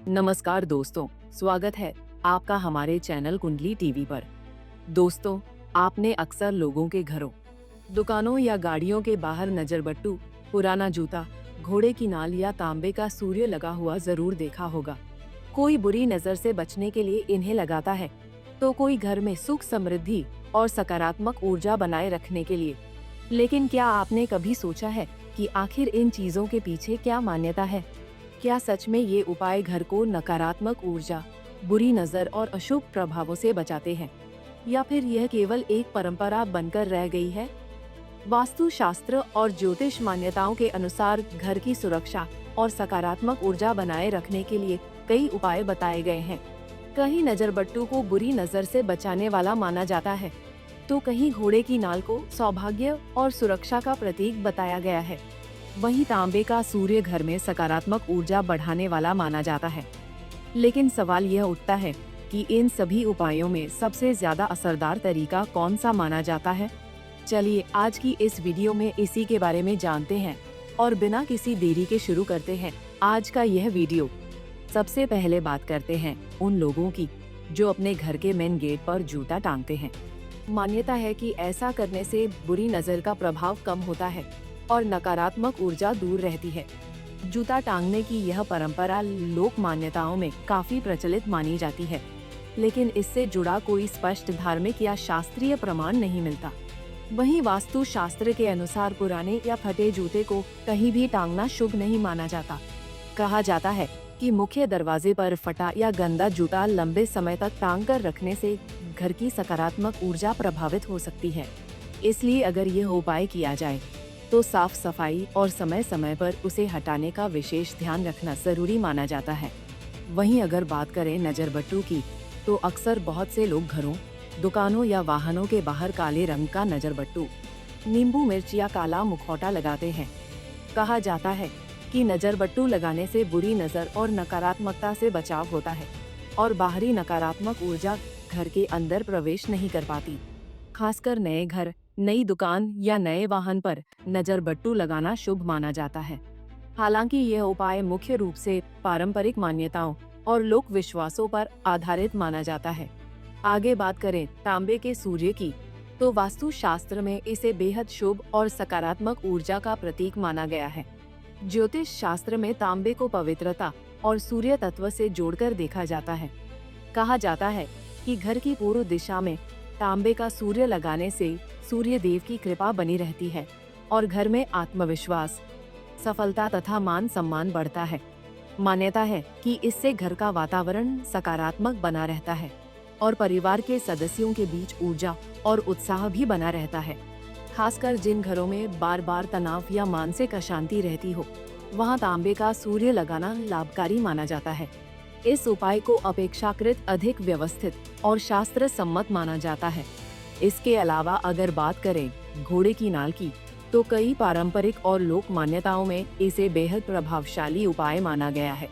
नमस्कार दोस्तों, स्वागत है आपका हमारे चैनल कुंडली टीवी पर। दोस्तों, आपने अक्सर लोगों के घरों, दुकानों या गाड़ियों के बाहर नजरबट्टू, पुराना जूता, घोड़े की नाल या तांबे का सूर्य लगा हुआ जरूर देखा होगा। कोई बुरी नजर से बचने के लिए इन्हें लगाता है, तो कोई घर में सुख समृद्धि और सकारात्मक ऊर्जा बनाए रखने के लिए। लेकिन क्या आपने कभी सोचा है कि आखिर इन चीजों के पीछे क्या मान्यता है? क्या सच में ये उपाय घर को नकारात्मक ऊर्जा, बुरी नजर और अशुभ प्रभावों से बचाते हैं, या फिर यह केवल एक परंपरा बनकर रह गई है? वास्तु शास्त्र और ज्योतिष मान्यताओं के अनुसार घर की सुरक्षा और सकारात्मक ऊर्जा बनाए रखने के लिए कई उपाय बताए गए हैं। कहीं नजरबट्टू को बुरी नजर से बचाने वाला माना जाता है, तो कहीं घोड़े की नाल को सौभाग्य और सुरक्षा का प्रतीक बताया गया है। वहीं तांबे का सूर्य घर में सकारात्मक ऊर्जा बढ़ाने वाला माना जाता है। लेकिन सवाल यह उठता है कि इन सभी उपायों में सबसे ज्यादा असरदार तरीका कौन सा माना जाता है? चलिए आज की इस वीडियो में इसी के बारे में जानते हैं और बिना किसी देरी के शुरू करते हैं आज का यह वीडियो। सबसे पहले बात करते हैं उन लोगों की जो अपने घर के मेन गेट पर जूता टांगते हैं। मान्यता है कि ऐसा करने से बुरी नजर का प्रभाव कम होता है और नकारात्मक ऊर्जा दूर रहती है। जूता टांगने की यह परंपरा लोक मान्यताओं में काफी प्रचलित मानी जाती है, लेकिन इससे जुड़ा कोई स्पष्ट धार्मिक या शास्त्रीय प्रमाण नहीं मिलता। वहीं वास्तु शास्त्र के अनुसार पुराने या फटे जूते को कहीं भी टांगना शुभ नहीं माना जाता। कहा जाता है कि मुख्य दरवाजे पर फटा या गंदा जूता लंबे समय तक टांग कर रखने से घर की सकारात्मक ऊर्जा प्रभावित हो सकती है। इसलिए अगर यह उपाय किया जाए तो साफ सफाई और समय समय पर उसे हटाने का विशेष ध्यान रखना जरूरी माना जाता है। वहीं अगर बात करें नजरबट्टू की, तो अक्सर बहुत से लोग घरों, दुकानों या वाहनों के बाहर काले रंग का नजरबट्टू, नींबू मिर्च या काला मुखौटा लगाते हैं। कहा जाता है कि नजरबट्टू लगाने से बुरी नजर और नकारात्मकता से बचाव होता है और बाहरी नकारात्मक ऊर्जा घर के अंदर प्रवेश नहीं कर पाती। खासकर नए घर, नई दुकान या नए वाहन पर नजरबट्टू लगाना शुभ माना जाता है। हालांकि यह उपाय मुख्य रूप से पारंपरिक मान्यताओं और लोक विश्वासों पर आधारित माना जाता है। आगे बात करें तांबे के सूर्य की, तो वास्तु शास्त्र में इसे बेहद शुभ और सकारात्मक ऊर्जा का प्रतीक माना गया है। ज्योतिष शास्त्र में तांबे को पवित्रता और सूर्य तत्व से जोड़कर देखा जाता है। कहा जाता है कि घर की पूर्व दिशा में तांबे का सूर्य लगाने से सूर्य देव की कृपा बनी रहती है और घर में आत्मविश्वास, सफलता तथा मान सम्मान बढ़ता है। मान्यता है कि इससे घर का वातावरण सकारात्मक बना रहता है और परिवार के सदस्यों के बीच ऊर्जा और उत्साह भी बना रहता है। खासकर जिन घरों में बार बार तनाव या मानसिक अशांति रहती हो, वहां तांबे का सूर्य लगाना लाभकारी माना जाता है। इस उपाय को अपेक्षाकृत अधिक व्यवस्थित और शास्त्र सम्मत माना जाता है। इसके अलावा अगर बात करें घोड़े की नाल की, तो कई पारंपरिक और लोक मान्यताओं में इसे बेहद प्रभावशाली उपाय माना गया है।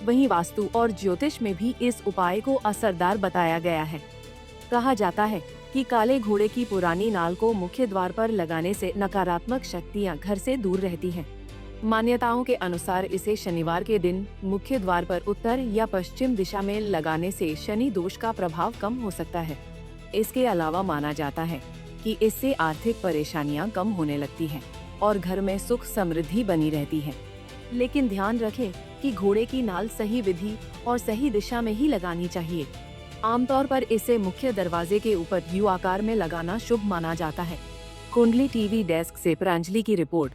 वहीं वास्तु और ज्योतिष में भी इस उपाय को असरदार बताया गया है। कहा जाता है कि काले घोड़े की पुरानी नाल को मुख्य द्वार पर लगाने से नकारात्मक शक्तियां घर से दूर रहती हैं। मान्यताओं के अनुसार इसे शनिवार के दिन मुख्य द्वार पर उत्तर या पश्चिम दिशा में लगाने से शनि दोष का प्रभाव कम हो सकता है। इसके अलावा माना जाता है कि इससे आर्थिक परेशानियां कम होने लगती हैं और घर में सुख समृद्धि बनी रहती है। लेकिन ध्यान रखें कि घोड़े की नाल सही विधि और सही दिशा में ही लगानी चाहिए। आमतौर पर इसे मुख्य दरवाजे के ऊपर यू आकार में लगाना शुभ माना जाता है। कुंडली टीवी डेस्क से प्रांजलि की रिपोर्ट।